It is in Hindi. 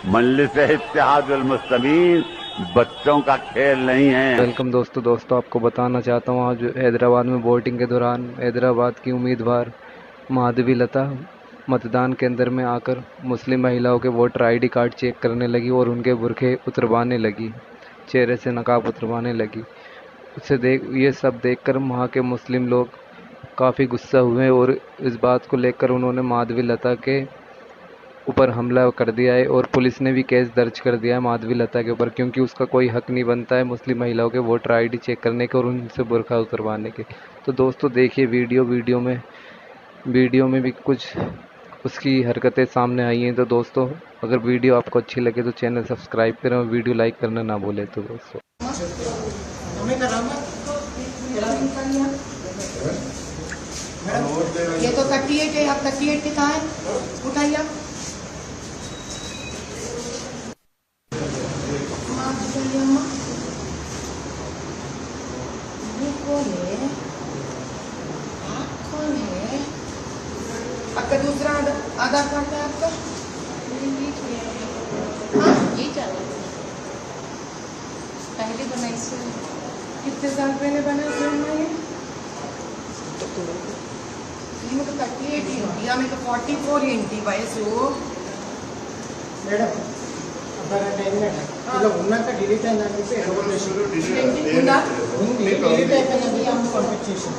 मजलिस इत्तेहादुल मुस्लिमीन बच्चों का खेल नहीं है। वेलकम दोस्तों आपको बताना चाहता हूँ आज हैदराबाद में वोटिंग के दौरान हैदराबाद की उम्मीदवार माधवी लता मतदान केंद्र में आकर मुस्लिम महिलाओं के वोटर आईडी कार्ड चेक करने लगी और उनके बुरखे उतरवाने लगी, चेहरे से नकाब उतरवाने लगी। ये सब देखकर वहाँ के मुस्लिम लोग काफ़ी गुस्सा हुए और इस बात को लेकर उन्होंने माधवी लता के ऊपर हमला कर दिया है और पुलिस ने भी केस दर्ज कर दिया है माधवी लता के ऊपर, क्योंकि उसका कोई हक नहीं बनता है मुस्लिम महिलाओं के वोटर आईडी चेक करने के और उनसे बुर्का उतरवाने के। तो दोस्तों देखिए वीडियो में भी कुछ उसकी हरकतें सामने आई हैं। तो दोस्तों अगर वीडियो आपको अच्छी लगे तो चैनल सब्सक्राइब करें और वीडियो लाइक करना ना भूलें। तो दोस्तों ये तो 38 है, अब 38 कितना है? उठाइए आप। ये कौन है? आप कौन है? आपका दूसरा आधार कार्ड है आपका? हाँ ये चल रहा है। पहले बनाई से कितने साल पहले बना फिल्म ये? మీకు 38 ఏంటి ఆమెకు 44 ఏంటి వయసు మేడం అబ్బారంటే ఏం మేడం ఇలా ఉన్నాక డిలీట్ అయిందని చెప్పి ఉందా డిలీట్ అయిపోయినది అమ్మ పంపించేసి